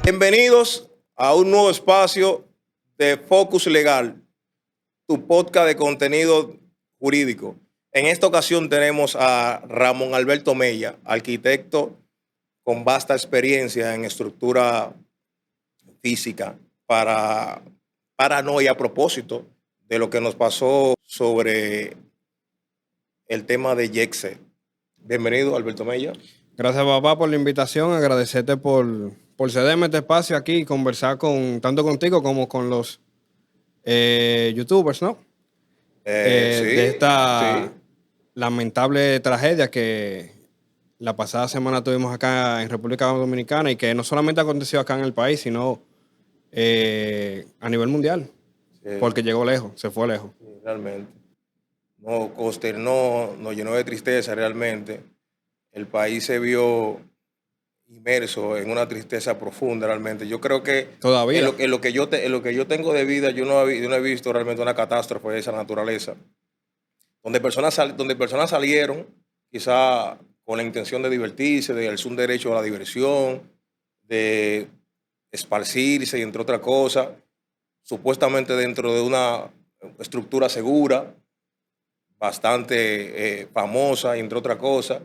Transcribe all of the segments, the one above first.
Bienvenidos a un nuevo espacio de Focus Legal, tu podcast de contenido jurídico. En esta ocasión tenemos a Ramón Alberto Mella, arquitecto con vasta experiencia en estructura física para no y a propósito de lo que nos pasó sobre el tema de Yexet. Bienvenido, Alberto Mella. Gracias, papá, por la invitación. Agradecerte por cederme este espacio aquí y conversar tanto contigo como con los youtubers, ¿no? De esta lamentable tragedia que la pasada semana tuvimos acá en República Dominicana y que no solamente aconteció acá en el país, sino a nivel mundial, porque llegó lejos, se fue lejos. Sí, realmente. Nos consternó, nos llenó de tristeza realmente. El país se vio inmerso en una tristeza profunda realmente. Yo creo que todavía en lo que yo tengo de vida, yo no he visto realmente una catástrofe de esa naturaleza, donde personas salieron quizá con la intención de divertirse, de ejercer un derecho a la diversión, de esparcirse y entre otras cosas, supuestamente dentro de una estructura segura, bastante famosa, entre otras cosas,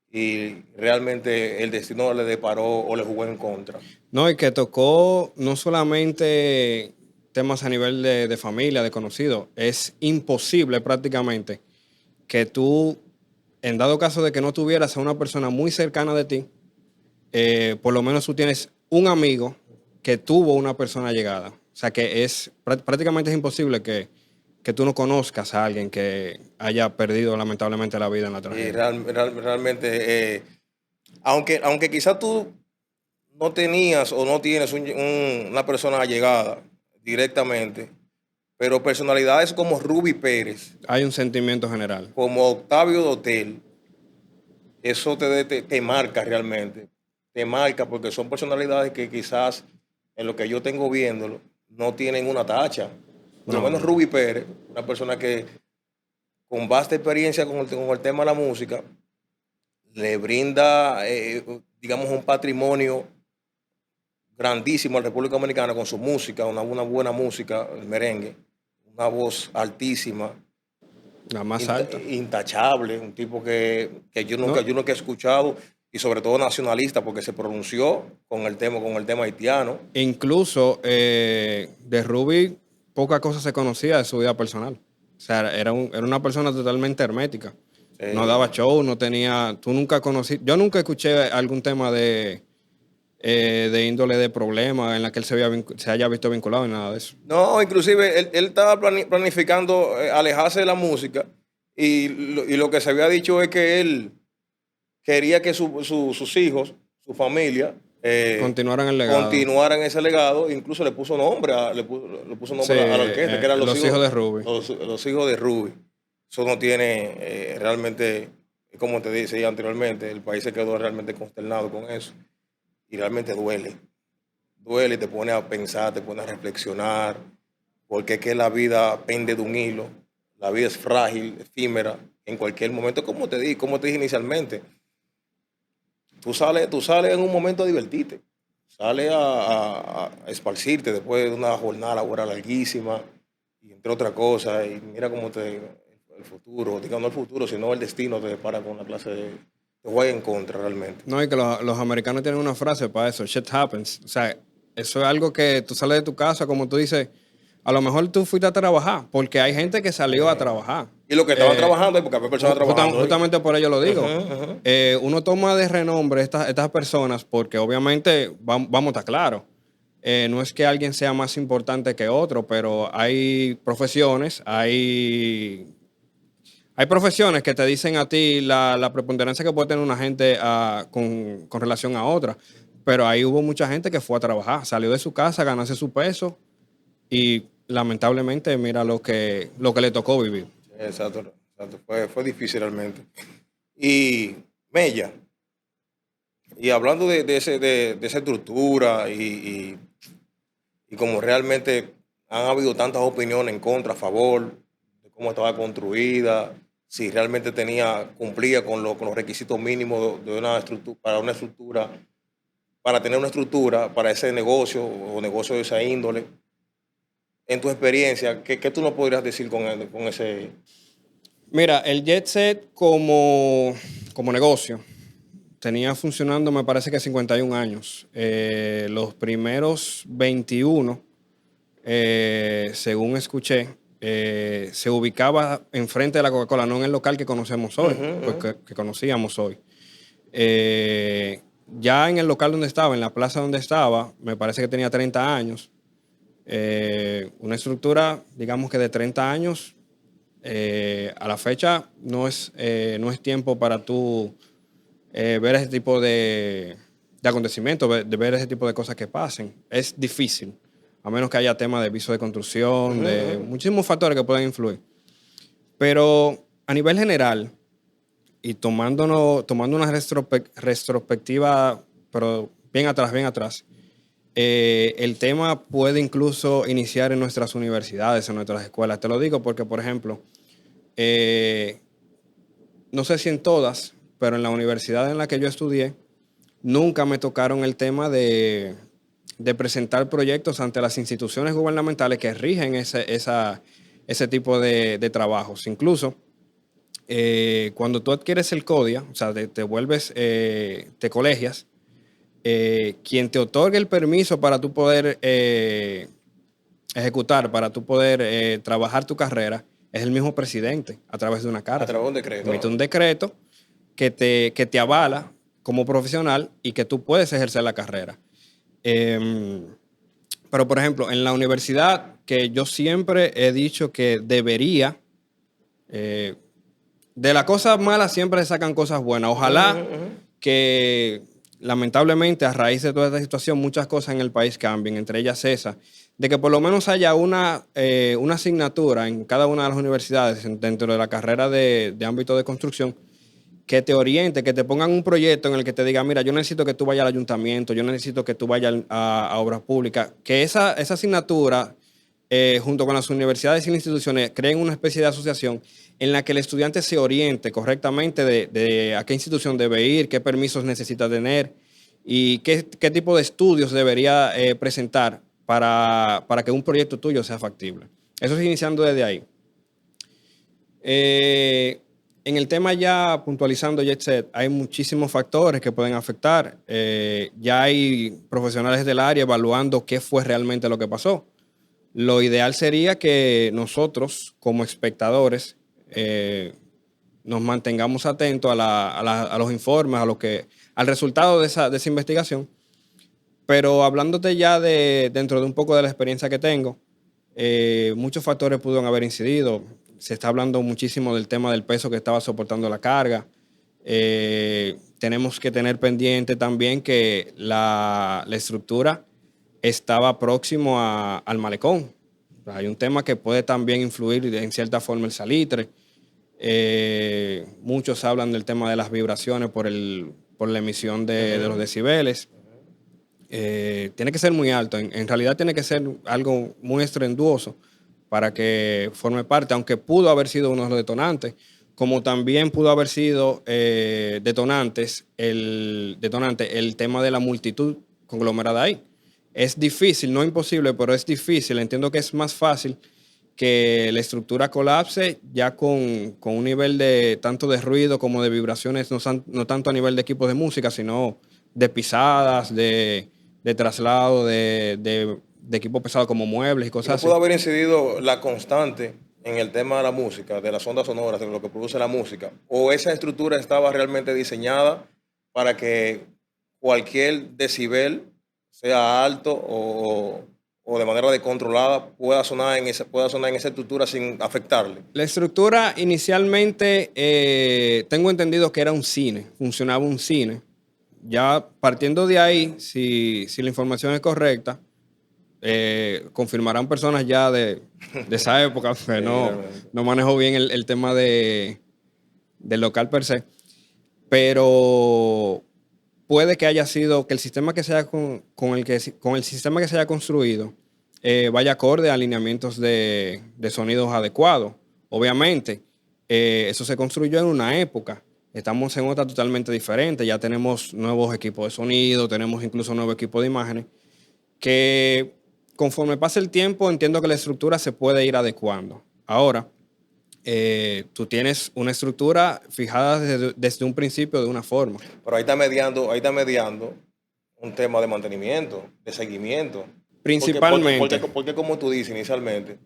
y realmente el destino le deparó o le jugó en contra. No, y que tocó no solamente temas a nivel de familia, de conocidos. Es imposible prácticamente que tú, en dado caso de que no tuvieras a una persona muy cercana de ti, por lo menos tú tienes un amigo que tuvo una persona llegada. O sea que prácticamente es imposible que tú no conozcas a alguien que haya perdido lamentablemente la vida en la tragedia. Y realmente, aunque quizás tú no tenías o no tienes una persona allegada directamente, pero personalidades como Ruby Pérez, Hay un sentimiento general. como Octavio Dotel, eso te marca realmente. Te marca porque son personalidades que quizás en lo que yo tengo viéndolo no tienen una tacha. Por lo menos Ruby Pérez, una persona que con vasta experiencia con el tema de la música, le brinda, digamos, un patrimonio grandísimo a la República Dominicana con su música, una buena música, el merengue, una voz altísima, La más alta. intachable, un tipo que yo nunca he escuchado, y sobre todo nacionalista, porque se pronunció con el tema haitiano. Incluso de Ruby poca cosa se conocía de su vida personal. O sea, era una persona totalmente hermética. No daba show, no tenía... Yo nunca escuché algún tema de índole de problema en la que él se haya visto vinculado en nada de eso. No, inclusive él estaba planificando alejarse de la música, y lo que se había dicho es que él quería que sus hijos, su familia, continuaran el legado. Continuaran ese legado. Incluso le puso nombre a la orquesta, que eran los hijos de Ruby. Los hijos de Ruby. Eso no tiene realmente, como te decía anteriormente, el país se quedó realmente consternado con eso. Y realmente duele. Duele y te pone a pensar, te pone a reflexionar, porque es que la vida pende de un hilo. La vida es frágil, efímera, en cualquier momento, como te dije inicialmente. Tú sales en un momento a divertirte, sales a esparcirte después de una jornada laboral larguísima, y entre otras cosas, y mira cómo el futuro, digamos no el futuro, sino el destino te depara con una clase te juega en contra realmente. No, y que los americanos tienen una frase para eso, shit happens. O sea, eso es algo que tú sales de tu casa, como tú dices, a lo mejor tú fuiste a trabajar, porque hay gente que salió a trabajar. Y los que estaban trabajando, porque había personas trabajando. Justamente por ello lo digo. Uno toma de renombre estas personas porque obviamente, vamos a estar claros, no es que alguien sea más importante que otro, pero hay profesiones, hay profesiones que te dicen a ti la preponderancia que puede tener una gente con relación a otra. Pero ahí hubo mucha gente que fue a trabajar, salió de su casa, ganase su peso y lamentablemente mira lo que le tocó vivir. Exacto. Fue difícil realmente. Y Mella, y hablando de esa estructura y como realmente han habido tantas opiniones en contra, a favor, de cómo estaba construida, si realmente cumplía con los requisitos mínimos de una estructura, para tener una estructura para ese negocio o negocio de esa índole. En tu experiencia, ¿qué tú nos podrías decir con ese? Mira, el Jet Set como negocio tenía funcionando, me parece que 51 años. Los primeros 21, según escuché, se ubicaba enfrente de la Coca-Cola, no en el local que conocemos hoy, que conocíamos hoy. Ya en el local donde estaba, en la plaza donde estaba, me parece que tenía 30 años. Una estructura, digamos que de 30 años, a la fecha no es tiempo para tú ver ese tipo de acontecimientos, de ver ese tipo de cosas que pasen. Es difícil, a menos que haya temas de viso de construcción, de muchísimos factores que pueden influir. Pero a nivel general, y tomando una retrospectiva, pero bien atrás, el tema puede incluso iniciar en nuestras universidades, en nuestras escuelas. Te lo digo porque, por ejemplo, no sé si en todas, pero en la universidad en la que yo estudié, nunca me tocaron el tema de presentar proyectos ante las instituciones gubernamentales que rigen ese tipo de trabajos. Incluso, cuando tú adquieres el CODIA, o sea, te colegias, quien te otorga el permiso para tú poder ejecutar, para tú poder trabajar tu carrera, es el mismo presidente a través de una carta. A través de un decreto. Emite un decreto que te avala como profesional y que tú puedes ejercer la carrera. Pero, por ejemplo, en la universidad, que yo siempre he dicho que debería, de las cosas malas siempre se sacan cosas buenas. Ojalá que, lamentablemente, a raíz de toda esta situación, muchas cosas en el país cambien, entre ellas esa, de que por lo menos haya una asignatura en cada una de las universidades dentro de la carrera de ámbito de construcción que te oriente, que te pongan un proyecto en el que te diga, mira, yo necesito que tú vayas al ayuntamiento, yo necesito que tú vayas a obras públicas, que esa asignatura, junto con las universidades y las instituciones, creen una especie de asociación en la que el estudiante se oriente correctamente de a qué institución debe ir, qué permisos necesita tener y qué tipo de estudios debería presentar para que un proyecto tuyo sea factible. Eso es iniciando desde ahí. En el tema ya puntualizando Jet Set, hay muchísimos factores que pueden afectar. Ya hay profesionales del área evaluando qué fue realmente lo que pasó. Lo ideal sería que nosotros, como espectadores, nos mantengamos atentos a los informes, al resultado de esa investigación. Pero hablándote ya dentro de un poco de la experiencia que tengo, muchos factores pudieron haber incidido. Se está hablando muchísimo del tema del peso que estaba soportando la carga. Tenemos que tener pendiente también que la estructura estaba próximo al malecón. Hay un tema que puede también influir en cierta forma el salitre. Muchos hablan del tema de las vibraciones por la emisión de los decibeles. Tiene que ser muy alto. En realidad tiene que ser algo muy estruendoso para que forme parte, aunque pudo haber sido uno de los detonantes, como también pudo haber sido detonante el tema de la multitud conglomerada ahí. Es difícil, no imposible, pero es difícil. Entiendo que es más fácil que la estructura colapse ya con un nivel de tanto de ruido como de vibraciones, no tanto a nivel de equipos de música, sino de pisadas, de traslado, de equipo pesado como muebles y cosas así. ¿No pudo haber incidido la constante en el tema de la música, de las ondas sonoras, de lo que produce la música? ¿O esa estructura estaba realmente diseñada para que cualquier decibel, sea alto o de manera descontrolada, pueda sonar en esa estructura sin afectarle? La estructura inicialmente, tengo entendido que era un cine, funcionaba un cine. Ya partiendo de ahí, si la información es correcta, confirmarán personas ya de esa época, que no manejo bien el tema del local per se, pero puede que haya sido que el sistema que se haya con el sistema que se haya construido vaya acorde a alineamientos de sonidos adecuados. Obviamente, eso se construyó en una época Estamos en otra totalmente diferente. Ya tenemos nuevos equipos de sonido, tenemos incluso nuevo equipo de imágenes, que conforme pasa el tiempo entiendo que la estructura se puede ir adecuando. Ahora, tú tienes una estructura fijada desde un principio de una forma. Pero ahí está mediando un tema de mantenimiento, de seguimiento. Principalmente. Porque como tú dices inicialmente,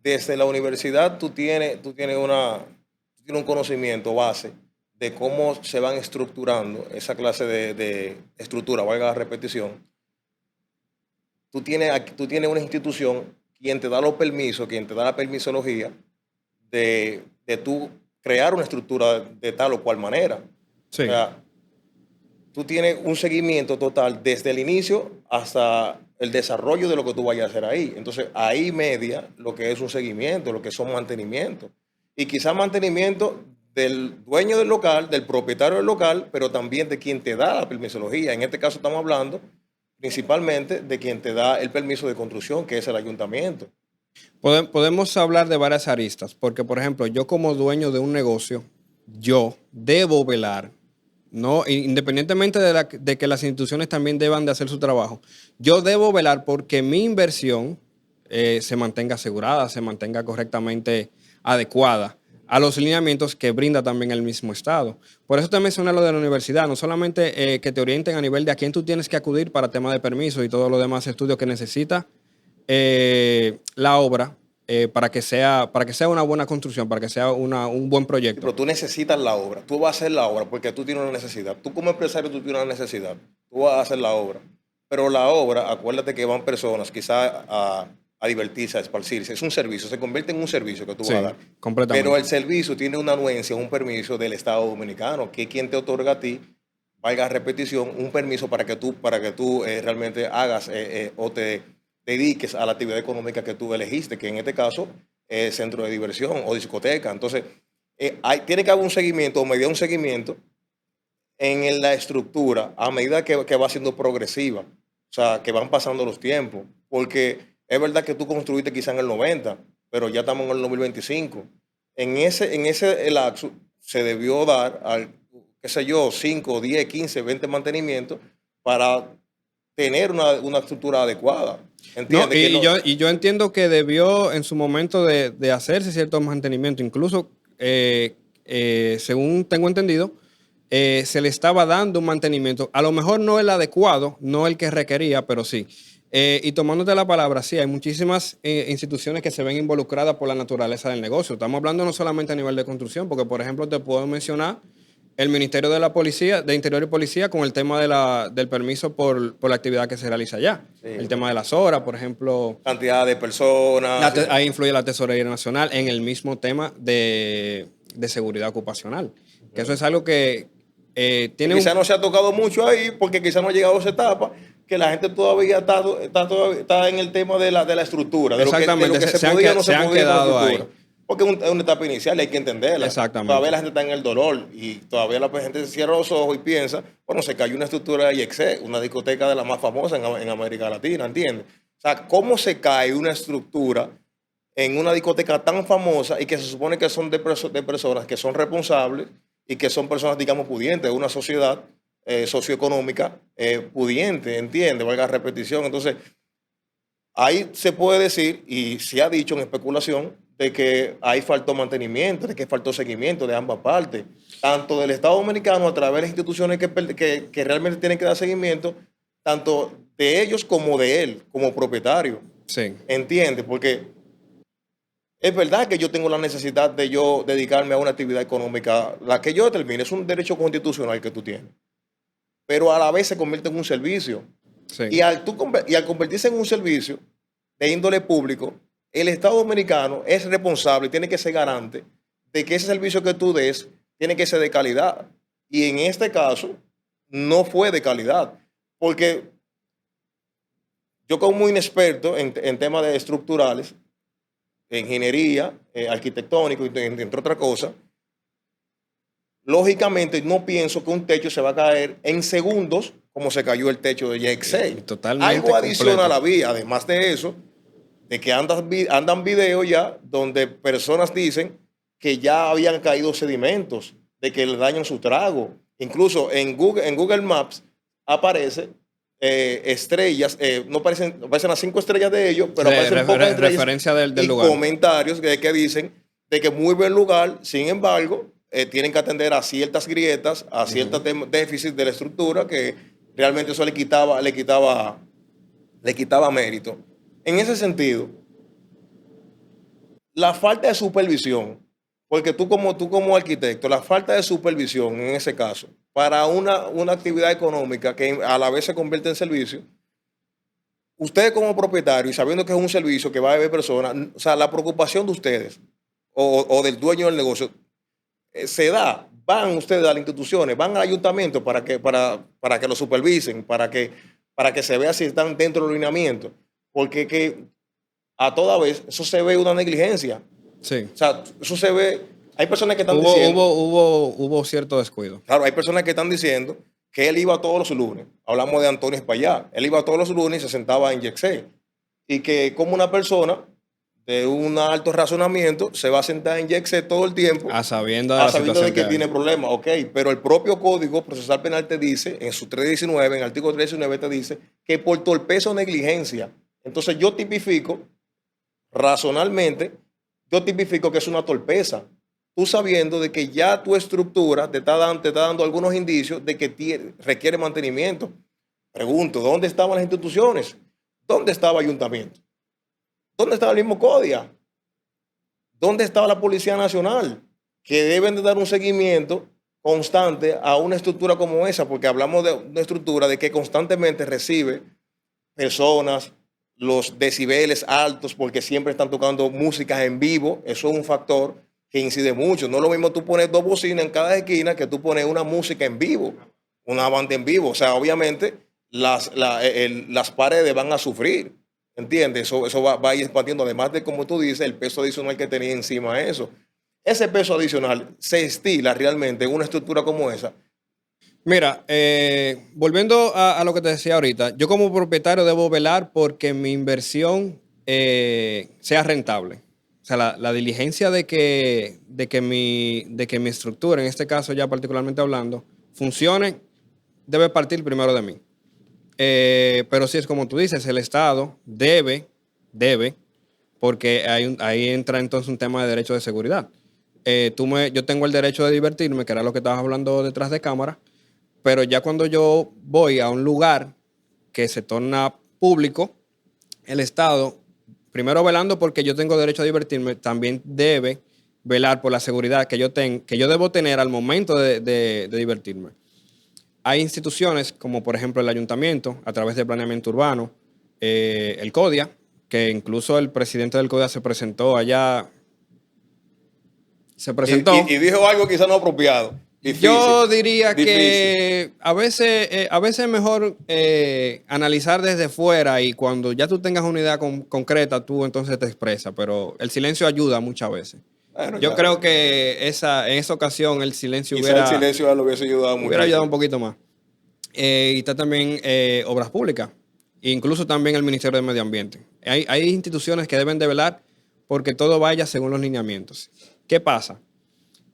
desde la universidad tú tienes un conocimiento base de cómo se van estructurando esa clase de estructura, valga la repetición. Tú tienes una institución quien te da los permisos, quien te da la permisología de tú crear una estructura de tal o cual manera. Sí. O sea, tú tienes un seguimiento total desde el inicio hasta el desarrollo de lo que tú vayas a hacer ahí. Entonces, ahí media lo que es un seguimiento, lo que son mantenimientos. Y quizás mantenimiento del dueño del local, del propietario del local, pero también de quien te da la permisología. En este caso estamos hablando principalmente de quien te da el permiso de construcción, que es el ayuntamiento. Podemos hablar de varias aristas, porque por ejemplo, yo como dueño de un negocio, yo debo velar, no, independientemente de que las instituciones también deban de hacer su trabajo, yo debo velar porque mi inversión se mantenga asegurada, se mantenga correctamente adecuada a los lineamientos que brinda también el mismo Estado. Por eso te mencioné lo de la universidad, no solamente que te orienten a nivel de a quién tú tienes que acudir para temas de permisos y todos los demás estudios que necesita la obra para que sea una buena construcción, para que sea un buen Sí, proyecto. pero tú necesitas la obra, tú vas a hacer la obra porque tú tienes una necesidad. Tú como empresario tú tienes una necesidad, tú vas a hacer la obra. Pero la obra, acuérdate que van personas quizás a divertirse, a esparcirse. Es un servicio, se convierte en un servicio que tú Sí, vas a dar. completamente. Pero el servicio tiene una anuencia, un permiso del Estado Dominicano, que es quien te otorga a ti, valga repetición, un permiso para que tú realmente hagas o te dediques a la actividad económica que tú elegiste, que en este caso es centro de diversión o discoteca. Entonces, tiene que haber un seguimiento o medir un seguimiento en la estructura a medida que va siendo progresiva, o sea, que van pasando los tiempos, porque es verdad que tú construiste quizá en el 90, pero ya estamos en el 2025. En ese lapso se debió dar, qué sé yo, 5, 10, 15, 20 mantenimientos para tener una estructura adecuada. No, ¿Entiendes? y yo entiendo que debió en su momento de hacerse cierto mantenimiento. Incluso, según tengo entendido, se le estaba dando un mantenimiento. A lo mejor no el adecuado, no el que requería, pero sí. Y tomándote la palabra, sí, hay muchísimas instituciones que se ven involucradas por la naturaleza del negocio. Estamos hablando no solamente a nivel de construcción, porque, por ejemplo, te puedo mencionar el Ministerio de la Policía, de Interior y Policía, con el tema del permiso por la actividad que se realiza allá. Sí. El tema de las horas, por ejemplo. Cantidad de personas. Ahí influye la Tesorería Nacional en el mismo tema de seguridad ocupacional. Que eso es algo que tiene quizás no se ha tocado mucho ahí porque quizás no ha llegado a esa etapa que la gente todavía está en el tema de la estructura, de exactamente, lo que se podía o no se podía quedado con la ahí. estructura. Porque es una etapa inicial y hay que entenderla. Exactamente. Todavía la gente está en el dolor y todavía la gente cierra los ojos y piensa, bueno, se cayó una estructura de IEXE, una discoteca de las más famosas en América Latina, ¿entiendes? O sea, ¿cómo se cae una estructura en una discoteca tan famosa y que se supone que son de personas que son responsables y que son personas, digamos, pudientes, de una sociedad socioeconómica pudiente, ¿entiendes? Valga la repetición. Entonces, ahí se puede decir, y se ha dicho en especulación, de que ahí faltó mantenimiento, de que faltó seguimiento de ambas partes, tanto del Estado Dominicano a través de las instituciones que realmente tienen que dar seguimiento, tanto de ellos como de él, como propietario. Sí. ¿Entiendes? Porque es verdad que yo tengo la necesidad de yo dedicarme a una actividad económica, la que yo determine, es un derecho constitucional que tú tienes, pero a la vez se convierte en un servicio. Sí. Y al convertirse en un servicio de índole público, el Estado Dominicano es responsable y tiene que ser garante de que ese servicio que tú des tiene que ser de calidad. Y en este caso, no fue de calidad, porque yo como inexperto en temas de estructurales, de ingeniería, arquitectónico, entre otras cosas, lógicamente no pienso que un techo se va a caer en segundos como se cayó el techo de J6. Totalmente. Algo adicional había, además de eso, de que andan videos ya donde personas dicen que ya habían caído sedimentos de que le dañan su trago. Incluso en Google Maps aparece estrellas, no aparecen las 5 estrellas de ellos, pero aparecen pocas estrellas referencia del y lugar. comentarios que dicen de que muy buen lugar, sin embargo, tienen que atender a ciertas grietas, a ciertos déficits de la estructura que realmente eso le quitaba mérito. En ese sentido, la falta de supervisión, porque tú como arquitecto, la falta de supervisión en ese caso, para una actividad económica que a la vez se convierte en servicio, ustedes como propietarios y sabiendo que es un servicio que va a haber personas, o sea, la preocupación de ustedes o del dueño del negocio se da. Van ustedes a las instituciones, van al ayuntamiento para que lo supervisen, para que se vea si están dentro del lineamiento, porque que a toda vez eso se ve una negligencia. Sí. O sea, eso se ve. Hay personas que están diciendo. Hubo cierto descuido. Claro, hay personas que están diciendo que él iba todos los lunes. Hablamos de Antonio Espaillat. Él iba todos los lunes y se sentaba en Yexé. Y que como una persona de un alto razonamiento se va a sentar en Yexé todo el tiempo. A sabiendo de que tiene problemas. Ok, pero el propio Código Procesal Penal te dice, en su 319, en el artículo 319 te dice que por torpeza o negligencia. Entonces yo tipifico, razonalmente, que es una torpeza. Tú sabiendo de que ya tu estructura te está dando algunos indicios de que requiere mantenimiento. Pregunto, ¿dónde estaban las instituciones? ¿Dónde estaba el ayuntamiento? ¿Dónde estaba el mismo CODIA? ¿Dónde estaba la Policía Nacional? Que deben de dar un seguimiento constante a una estructura como esa, porque hablamos de una estructura de que constantemente recibe personas, los decibeles altos, porque siempre están tocando música en vivo. Eso es un factor que incide mucho. No es lo mismo tú pones 2 bocinas en cada esquina que tú pones una música en vivo, una banda en vivo. O sea, obviamente las paredes van a sufrir, ¿entiendes? Eso va a ir expandiendo, además de, como tú dices, el peso adicional que tenía encima de eso. Ese peso adicional se estila realmente en una estructura como esa. Mira, volviendo a lo que te decía ahorita, yo como propietario debo velar porque mi inversión sea rentable. O sea, la diligencia de que mi estructura, en este caso ya particularmente hablando, funcione, debe partir primero de mí. Pero sí es como tú dices, el Estado debe, porque ahí entra entonces un tema de derecho de seguridad. Yo tengo el derecho de divertirme, que era lo que estabas hablando detrás de cámara, pero ya cuando yo voy a un lugar que se torna público, el Estado, primero velando porque yo tengo derecho a divertirme, también debe velar por la seguridad que yo debo tener al momento de divertirme. Hay instituciones como por ejemplo el ayuntamiento, a través del planeamiento urbano, el CODIA, que incluso el presidente del CODIA se presentó allá. Se presentó. Y dijo algo quizás no apropiado. Difícil, yo diría que a veces es mejor analizar desde fuera y cuando ya tú tengas una idea concreta, tú entonces te expresas, pero el silencio ayuda muchas veces. Bueno, yo creo que en esa ocasión el silencio lo hubiese ayudado mucho. Hubiera ayudado un poquito más. Y está también Obras Públicas, incluso también el Ministerio de Medio Ambiente. Hay instituciones que deben de velar porque todo vaya según los lineamientos. ¿Qué pasa?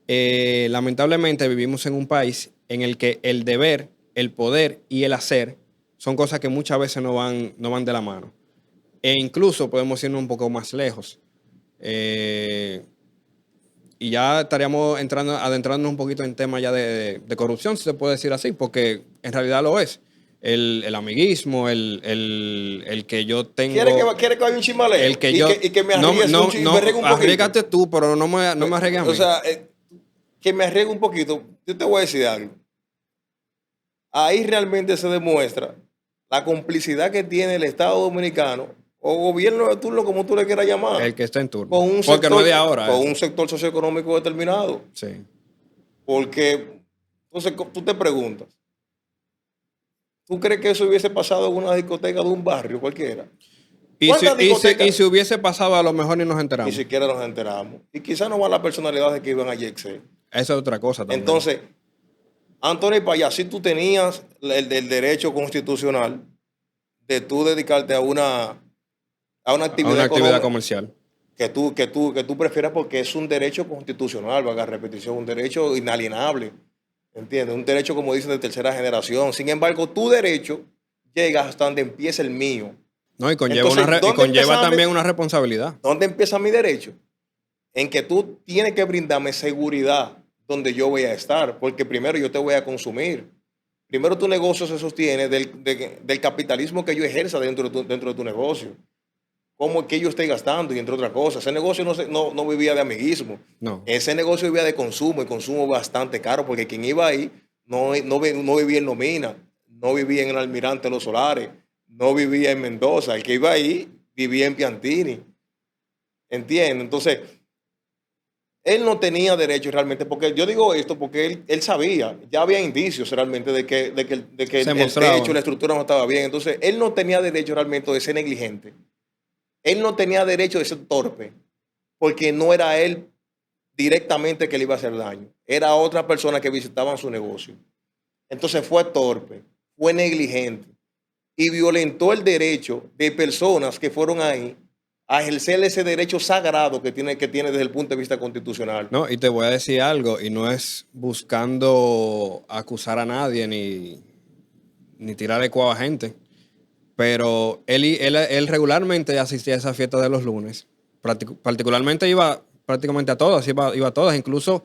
Lamentablemente vivimos en un país en el que el deber, el poder y el hacer son cosas que muchas veces no van de la mano. E incluso podemos irnos un poco más lejos. Y ya estaríamos adentrándonos un poquito en temas ya de corrupción, si se puede decir así, porque en realidad lo es. El amiguismo, el que yo tengo... ¿Quiere que vaya un chimaleo? El que yo... Y que me arriesgue un poquito. Arriégate tú, pero no me arriesgues a mí. O sea, que me arriesgue un poquito. Yo te voy a decir algo. Ahí realmente se demuestra la complicidad que tiene el Estado Dominicano o gobierno de turno, como tú le quieras llamar. El que está en turno. Porque no es de ahora. Con un sector socioeconómico determinado. Sí. Porque, entonces, tú te preguntas, ¿tú crees que eso hubiese pasado en una discoteca de un barrio cualquiera? Y si hubiese pasado, a lo mejor ni nos enteramos. Ni siquiera nos enteramos. Y quizás no van las personalidades que iban a Yexé. Esa es otra cosa también. Entonces, Antonio Espaillat, si tú tenías el derecho constitucional de tú dedicarte a una actividad comercial. que tú prefieras porque es un derecho constitucional, valga la repetición, un derecho inalienable, ¿entiendes? Un derecho, como dicen, de tercera generación. Sin embargo, tu derecho llega hasta donde empieza el mío. No, y conlleva, Entonces, y conlleva también una responsabilidad. ¿dónde empieza mi derecho? En que tú tienes que brindarme seguridad donde yo voy a estar, porque primero yo te voy a consumir. Primero tu negocio se sostiene del capitalismo que yo ejerza dentro de tu negocio. Cómo es que yo estoy gastando y entre otras cosas. Ese negocio no vivía de amiguismo. No. Ese negocio vivía de consumo y consumo bastante caro porque quien iba ahí no vivía en Lomina, no vivía en el Almirante Los Solares, no vivía en Mendoza. El que iba ahí vivía en Piantini. ¿Entiendes? Entonces, él no tenía derecho realmente, porque yo digo esto porque él sabía, ya había indicios realmente de que Se el mostraba. techo, la estructura no estaba bien. Entonces, él no tenía derecho realmente de ser negligente. Él no tenía derecho de ser torpe, porque no era él directamente que le iba a hacer daño. Era otra persona que visitaba su negocio. Entonces fue torpe, fue negligente y violentó el derecho de personas que fueron ahí a ejercer ese derecho sagrado que tiene desde el punto de vista constitucional. No, y te voy a decir algo, y no es buscando acusar a nadie ni tirarle cuava a gente, pero él regularmente asistía a esa fiesta de los lunes. Particularmente iba prácticamente a todas, iba a todas. Incluso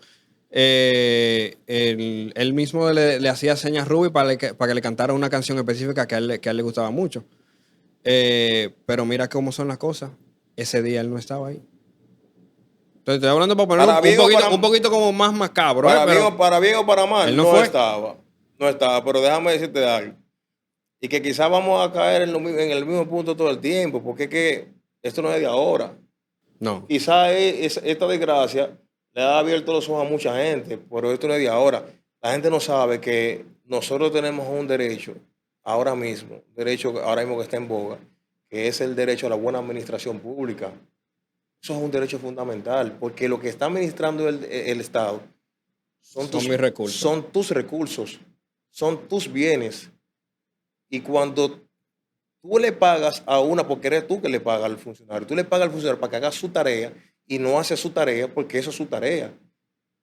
él mismo le hacía señas a Ruby para que le cantara una canción específica que a él le gustaba mucho. Pero mira cómo son las cosas. Ese día él no estaba ahí. Entonces estoy hablando para ponerlo Para bien o para, un poquito como más macabro, para bien pero para bien o para mal, él no no fue. estaba. No estaba, pero déjame decirte algo. Y que quizás vamos a caer en el mismo punto todo el tiempo, porque es que esto no es de ahora. No. Quizás esta desgracia le ha abierto los ojos a mucha gente, pero esto no es de ahora. La gente no sabe que nosotros tenemos un derecho ahora mismo, derecho ahora mismo que está en boga, que es el derecho a la buena administración pública. Eso es un derecho fundamental, porque lo que está administrando el Estado son Son tus, mis recursos. son tus recursos, son tus bienes. Y cuando tú le pagas a una, porque eres tú que le pagas al funcionario, tú le pagas al funcionario para que haga su tarea y no hace su tarea porque eso es su tarea.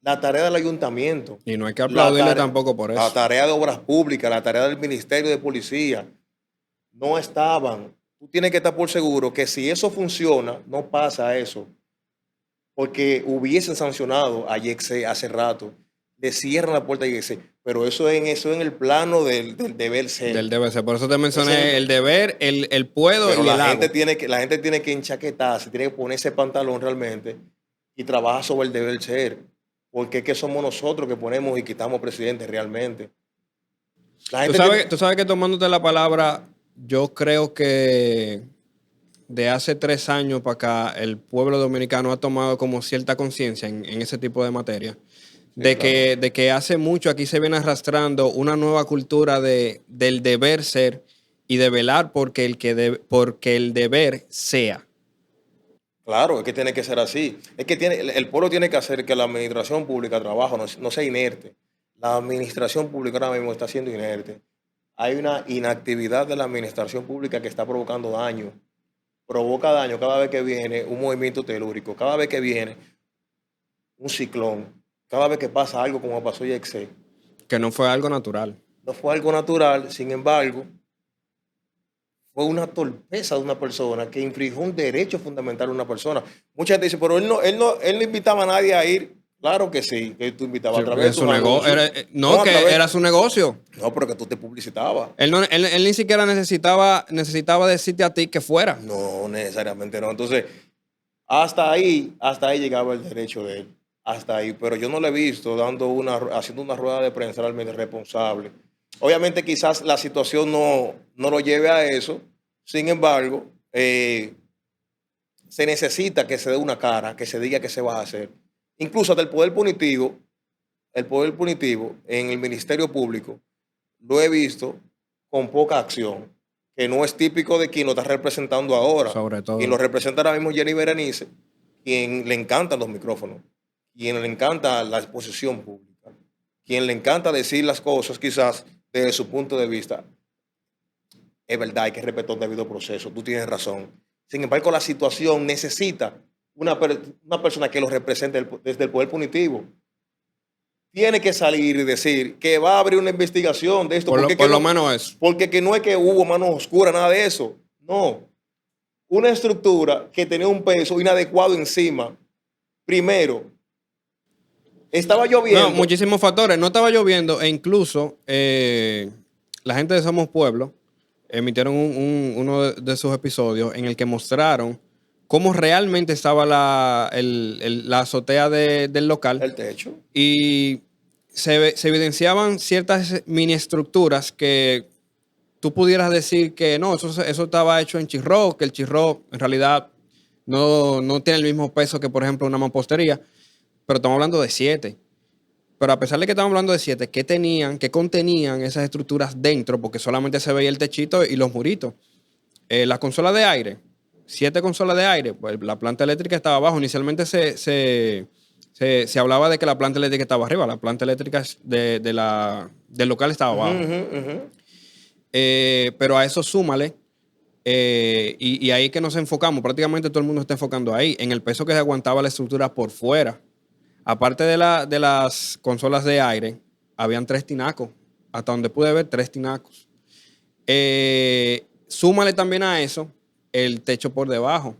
La tarea del ayuntamiento, Y no hay que aplaudirle tampoco por la eso. tarea de obras públicas, la tarea del Ministerio de Policía, no estaban. Tú tienes que estar por seguro que si eso funciona, no pasa eso. Porque hubiesen sancionado a Yexé hace rato. Le cierran la puerta a Yexé. Pero eso en el plano del deber ser. Del deber ser. Por eso te mencioné Ese- el deber, el puedo Pero y el hago. la gente tiene que enchaquetarse, tiene que ponerse pantalón realmente y trabajar sobre el deber ser. Porque es que somos nosotros que ponemos y quitamos presidentes realmente. La gente Tú sabes que tomándote la palabra, yo creo que de hace 3 años para acá, el pueblo dominicano ha tomado como cierta conciencia en ese tipo de materia. claro. De que hace mucho aquí se viene arrastrando una nueva cultura del deber ser y de velar porque el deber sea. Claro, es que tiene que ser así. Es que el pueblo tiene que hacer que la administración pública trabaje, no sea inerte. La administración pública ahora mismo está siendo inerte. Hay una inactividad de la administración pública que está provocando daño. Provoca daño cada vez que viene un movimiento telúrico, cada vez que viene un ciclón, cada vez que pasa algo como pasó Yexé. Que no fue algo natural. No fue algo natural, sin embargo, fue una torpeza de una persona que infringió un derecho fundamental de una persona. Mucha gente dice, pero él no invitaba a nadie a ir. Claro que sí, que tú invitabas Sí, a través de su tus anuncios. no, a que través, era su negocio. no, pero que tú te publicitabas. Él ni siquiera necesitaba decirte a ti que fuera. No, necesariamente no. Entonces, hasta ahí llegaba el derecho de él. Hasta ahí. Pero yo no lo he visto haciendo una rueda de prensa realmente responsable. Obviamente, quizás la situación no lo lleve a eso. Sin embargo, se necesita que se dé una cara, que se diga qué se va a hacer. Incluso hasta el poder punitivo en el Ministerio Público, lo he visto con poca acción, que no es típico de quien lo está representando ahora. Sobre todo. Quien lo representa ahora mismo es Jenny Berenice, quien le encantan los micrófonos, quien le encanta la exposición pública, quien le encanta decir las cosas quizás desde su punto de vista. Es verdad, hay que respetar un debido proceso, tú tienes razón. Sin embargo, la situación necesita una persona que lo represente desde el poder punitivo. Tiene que salir y decir que va a abrir una investigación de esto. Por lo menos eso. Porque que no es que hubo manos oscuras, nada de eso. No. Una estructura que tenía un peso inadecuado encima. Primero, estaba lloviendo. No, muchísimos factores. No estaba lloviendo e incluso la gente de Somos Pueblo emitieron uno de sus episodios en el que mostraron cómo realmente estaba la azotea del local. El techo. Y se evidenciaban ciertas mini estructuras que tú pudieras decir que no, eso estaba hecho en chirro, que el chirro en realidad no tiene el mismo peso que, por ejemplo, una mampostería, pero estamos hablando de 7. Pero a pesar de que estamos hablando de 7, ¿qué contenían esas estructuras dentro? Porque solamente se veía el techito y los muritos. Las consolas de aire, 7 consolas de aire, pues la planta eléctrica estaba abajo. Inicialmente se hablaba de que la planta eléctrica estaba arriba, la planta eléctrica del local estaba abajo. Pero a eso súmale, y ahí que nos enfocamos, prácticamente todo el mundo está enfocando ahí, en el peso que se aguantaba la estructura por fuera. Aparte de las consolas de aire, habían 3 tinacos. Hasta donde pude ver, 3 tinacos. Súmale también a eso el techo por debajo,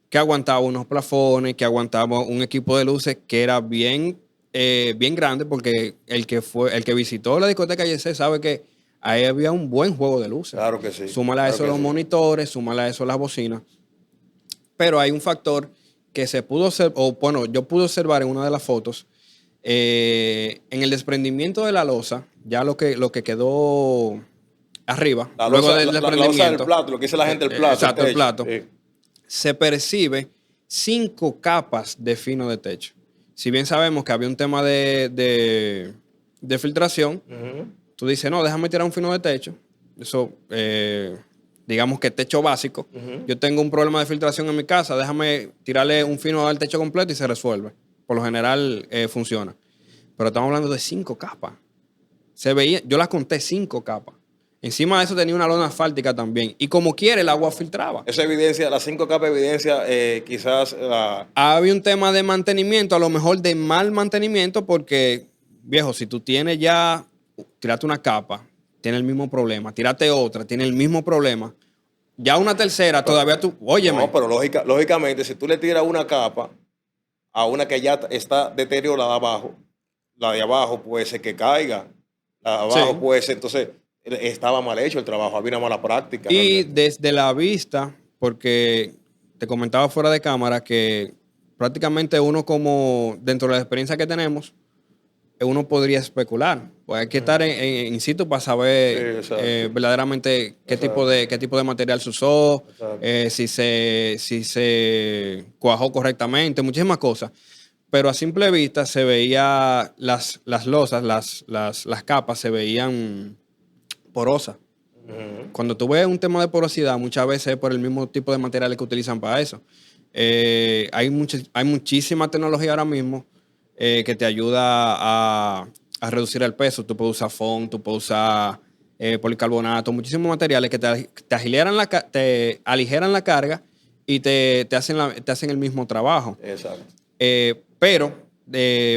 que aguantaba unos plafones, que aguantaba un equipo de luces que era bien grande, porque el que visitó la discoteca YC sabe que ahí había un buen juego de luces. Claro que sí. Súmale a eso los monitores, súmale a eso las bocinas. Pero hay un factor que se pudo yo pude observar en una de las fotos, en el desprendimiento de la losa, ya lo que quedó arriba, luego del desprendimiento. La losa del plato, lo que dice la gente del plato. Exacto, el plato. Sí. Se percibe 5 capas de fino de techo. Si bien sabemos que había un tema de filtración, tú dices, no, déjame tirar un fino de techo. Eso, digamos que techo básico. Yo tengo un problema de filtración en mi casa, déjame tirarle un fino al techo completo y se resuelve. Por lo general funciona. Pero estamos hablando de 5 capas. Se veía, yo las conté 5 capas. Encima de eso tenía una lona asfáltica también. Y como quiere, el agua filtraba. Esa evidencia, las 5 capas de evidencia, quizás... Había un tema de mantenimiento, a lo mejor de mal mantenimiento, porque, viejo, si tú tienes ya, tírate una capa, tiene el mismo problema. Tírate otra, tiene el mismo problema. Ya una tercera, todavía tú... Óyeme. No, pero lógicamente, si tú le tiras una capa a una que ya está deteriorada abajo, la de abajo puede ser que caiga. La de abajo sí. Puede ser, entonces... Estaba mal hecho el trabajo, había una mala práctica. Y realmente. Desde la vista, porque te comentaba fuera de cámara que prácticamente uno, como dentro de la experiencia que tenemos, uno podría especular. Pues hay que estar in situ para saber verdaderamente qué tipo de material se usó, si se cuajó correctamente, muchísimas cosas. Pero a simple vista se veía las losas, las capas se veían porosa. Cuando tú ves un tema de porosidad, muchas veces es por el mismo tipo de materiales que utilizan para eso. Hay muchísima tecnología ahora mismo que te ayuda a reducir el peso. Tú puedes usar foam, tú puedes usar policarbonato, muchísimos materiales que te aligeran la carga y te hacen el mismo trabajo. Exacto. Pero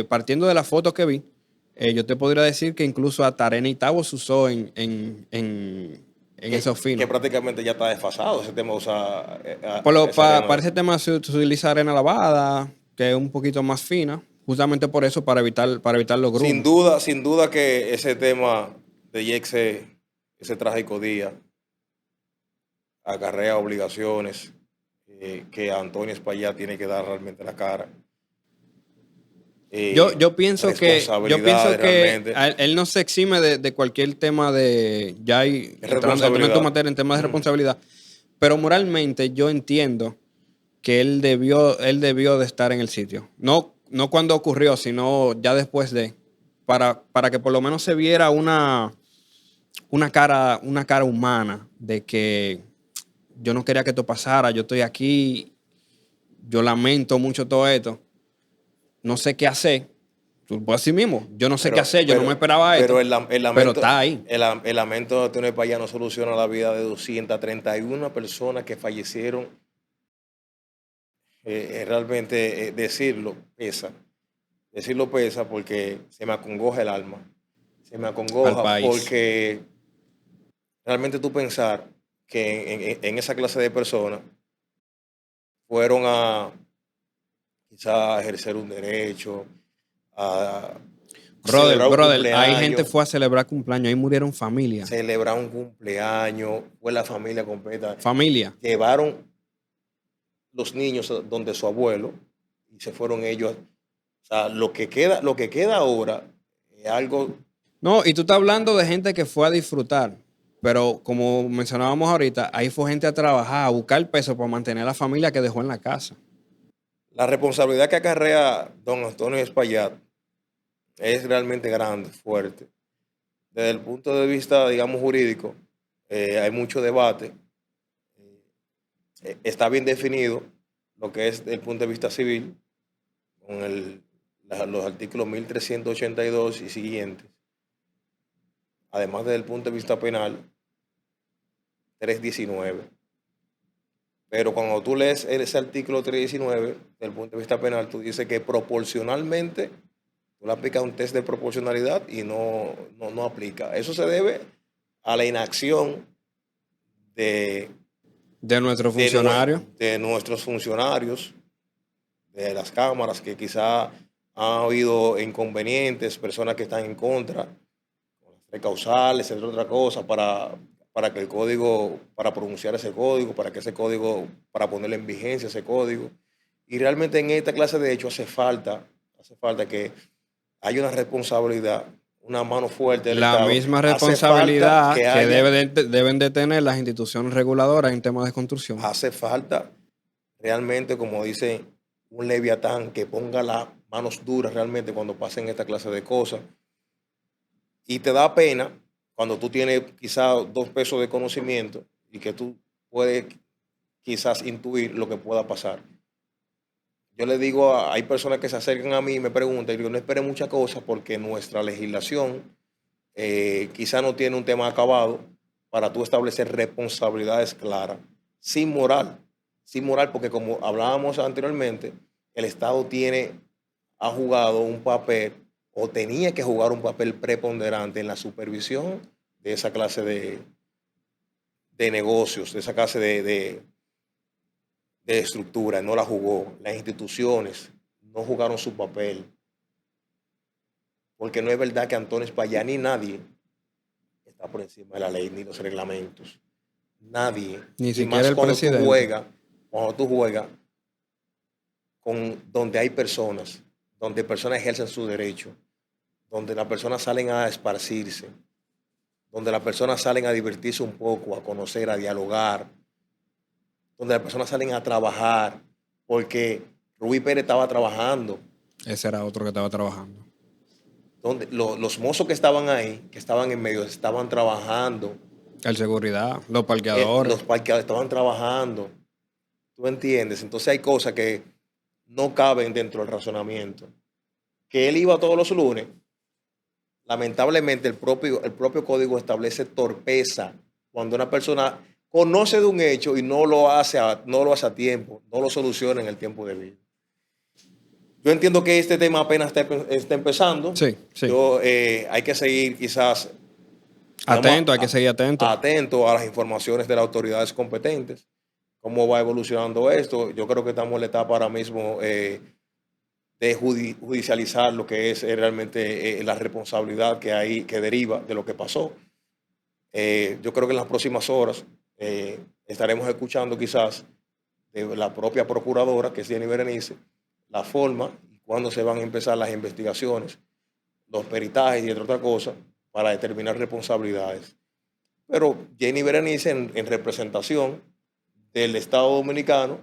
partiendo de la foto que vi, yo te podría decir que incluso hasta arena y tabo se usó en esos finos. Que prácticamente ya está desfasado ese tema. Para ese tema se utiliza arena lavada, que es un poquito más fina, justamente por eso, para evitar los grumos. Sin duda que ese tema de YC, ese trágico día, acarrea obligaciones que Antonio Espaillat tiene que dar realmente la cara. Yo pienso que él no se exime de cualquier tema de ya hay entrando en temas de responsabilidad, pero moralmente yo entiendo que él debió de estar en el sitio, no cuando ocurrió, sino ya después de, para que por lo menos se viera una cara humana de que yo no quería que esto pasara, yo estoy aquí, yo lamento mucho todo esto. No sé qué hacer. Tú puedes decir mismo, yo no sé qué hacer, yo no me esperaba esto. Pero está ahí. El lamento de Antonio Espaillat no soluciona la vida de 231 personas que fallecieron realmente decirlo pesa. Decirlo pesa porque se me acongoja el alma. Se me al acongoja país. porque realmente tú pensar que en esa clase de personas fueron a quizá ejercer un derecho, a celebrar un Hay gente cumpleaños, fue a celebrar cumpleaños, ahí murieron familia. celebrar un cumpleaños, fue la familia completa. Familia. Llevaron los niños donde su abuelo y se fueron ellos. O sea, lo que queda ahora es algo. No, y tú estás hablando de gente que fue a disfrutar, pero como mencionábamos ahorita, ahí fue gente a trabajar, a buscar peso para mantener a la familia que dejó en la casa. La responsabilidad que acarrea don Antonio Espaillat es realmente grande, fuerte. Desde el punto de vista, digamos, jurídico, hay mucho debate. Está bien definido lo que es desde el punto de vista civil, con los artículos 1382 y siguientes. Además, desde el punto de vista penal, 319. Pero cuando tú lees ese artículo 319, desde el punto de vista penal, tú dices que proporcionalmente, tú le aplicas un test de proporcionalidad y no aplica. Eso se debe a la inacción de, De nuestros funcionarios. de nuestros funcionarios, de las cámaras, que quizá han habido inconvenientes, personas que están en contra, con las tres causales, entre otras cosas, para que el código, para pronunciar ese código, para que ese código, para ponerle en vigencia ese código. Y realmente en esta clase de hechos hace falta que haya una responsabilidad, una mano fuerte del La Estado. misma Hace falta responsabilidad que que haya, deben de tener las instituciones reguladoras en temas de construcción. hace falta realmente, como dice un leviatán, que ponga las manos duras realmente cuando pasen esta clase de cosas. Y te da pena cuando tú tienes quizás 2 pesos de conocimiento y que tú puedes quizás intuir lo que pueda pasar. Yo le digo, hay personas que se acercan a mí y me preguntan, y digo, no esperen muchas cosas porque nuestra legislación quizás no tiene un tema acabado para tú establecer responsabilidades claras, sin moral, porque como hablábamos anteriormente, el Estado ha jugado un papel o tenía que jugar un papel preponderante en la supervisión de esa clase de negocios, de esa clase de estructura, no la jugó. Las instituciones no jugaron su papel, porque no es verdad que Antonio Espaillat ni nadie está por encima de la ley ni los reglamentos. Nadie. Ni Y siquiera más el presidente. cuando tú juegas con donde hay personas, donde personas ejercen su derecho, donde las personas salen a esparcirse, donde las personas salen a divertirse un poco, a conocer, a dialogar, donde las personas salen a trabajar, porque Rubí Pérez estaba trabajando, Ese era otro que estaba trabajando. donde los mozos que estaban ahí, que estaban en medio, estaban trabajando, El seguridad, los parqueadores. los parqueados estaban trabajando, ¿tú entiendes? Entonces hay cosas que no caben dentro del razonamiento. Que él iba todos los lunes, lamentablemente el propio código establece torpeza cuando una persona conoce de un hecho y no lo hace a tiempo, no lo soluciona en el tiempo debido. Yo entiendo que este tema apenas está empezando. Sí, sí. Hay que seguir quizás, digamos, Atento, hay que seguir atento. atento a las informaciones de las autoridades competentes, cómo va evolucionando esto. Yo creo que estamos en la etapa ahora mismo de judicializar lo que es realmente la responsabilidad que deriva de lo que pasó. Yo creo que en las próximas horas estaremos escuchando quizás de la propia procuradora, que es Jenny Berenice, la forma y cuándo se van a empezar las investigaciones, los peritajes y otra cosa para determinar responsabilidades. Pero Jenny Berenice, en representación del Estado Dominicano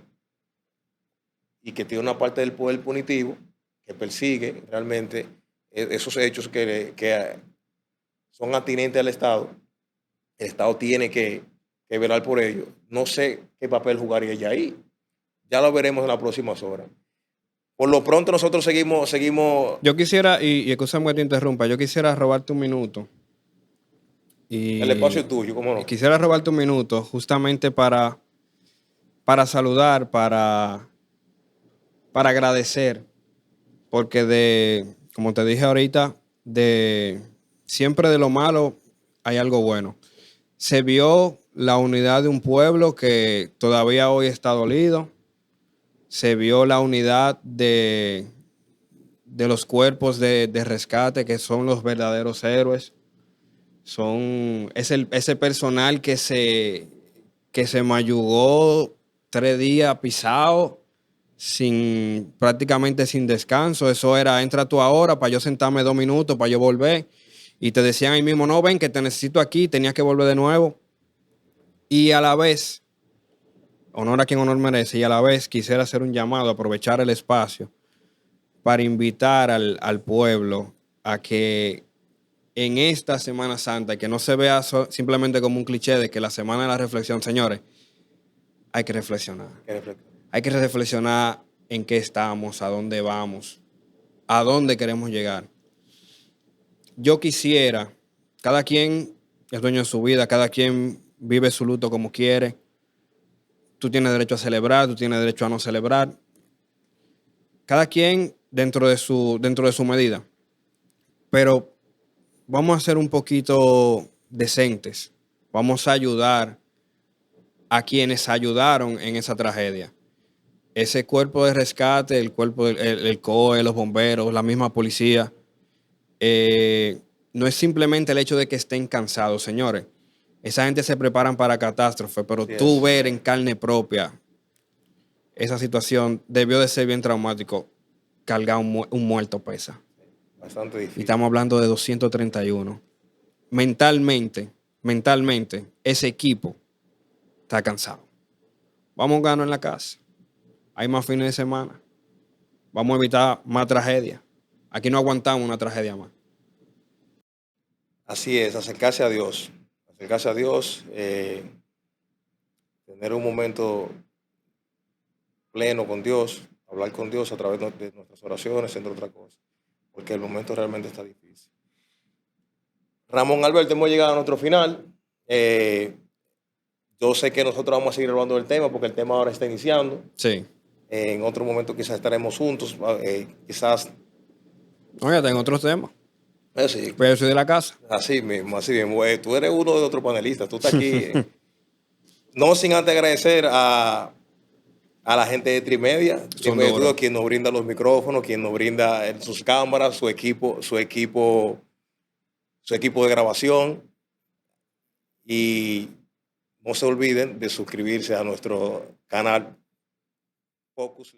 y que tiene una parte del poder punitivo que persigue realmente esos hechos que son atinentes al Estado, el Estado tiene que velar por ello. No sé qué papel jugaría ella ahí. Ya lo veremos en las próximas horas. Por lo pronto nosotros seguimos. Yo quisiera, y escúchame que te interrumpa, yo quisiera robarte un minuto. El espacio es Y, tuyo, ¿cómo y no? quisiera robarte un minuto justamente para saludar, para agradecer, porque como te dije ahorita, siempre de lo malo hay algo bueno. Se vio la unidad de un pueblo que todavía hoy está dolido. Se vio la unidad de los cuerpos de rescate, que son los verdaderos héroes. Ese personal que se mayugó 3 días pisado, prácticamente sin descanso. Eso era, entra tú ahora para yo sentarme 2 minutos, para yo volver. Y te decían ahí mismo, no, ven que te necesito aquí, tenías que volver de nuevo. Y a la vez, honor a quien honor merece, y a la vez quisiera hacer un llamado, aprovechar el espacio para invitar al pueblo a que en esta Semana Santa, que no se vea simplemente como un cliché de que la semana de la reflexión, señores, hay que reflexionar. Hay que reflexionar en qué estamos, a dónde vamos, a dónde queremos llegar. Yo quisiera, cada quien es dueño de su vida, cada quien vive su luto como quiere. Tú tienes derecho a celebrar, tú tienes derecho a no celebrar. Cada quien dentro de su medida. Pero vamos a ser un poquito decentes. Vamos a ayudar a quienes ayudaron en esa tragedia. Ese cuerpo de rescate, el cuerpo del COE, los bomberos, la misma policía, no es simplemente el hecho de que estén cansados, señores. Esa gente se preparan para catástrofe, pero tú ver en carne propia esa situación debió de ser bien traumático. Cargar un muerto pesa. Bastante difícil. Y estamos hablando de 231. Mentalmente, ese equipo está cansado. Vamos a ganar en la casa. Hay más fines de semana. Vamos a evitar más tragedias. Aquí no aguantamos una tragedia más. Así es, acercarse a Dios. Acercarse a Dios, tener un momento pleno con Dios, hablar con Dios a través de nuestras oraciones, entre otras cosas, porque el momento realmente está difícil. Ramón Alberto, hemos llegado a nuestro final. Yo sé que nosotros vamos a seguir hablando del tema porque el tema ahora está iniciando. Sí. En otro momento quizás estaremos juntos, quizás... Oye, tengo otros temas. Sí. Pero yo soy de la casa. Así mismo, así mismo. Tú eres uno de otros panelistas, tú estás aquí. No sin antes agradecer a la gente de Trimedia, quien nos brinda los micrófonos, quien nos brinda sus cámaras, su equipo de grabación. Y no se olviden de suscribirse a nuestro canal Focus.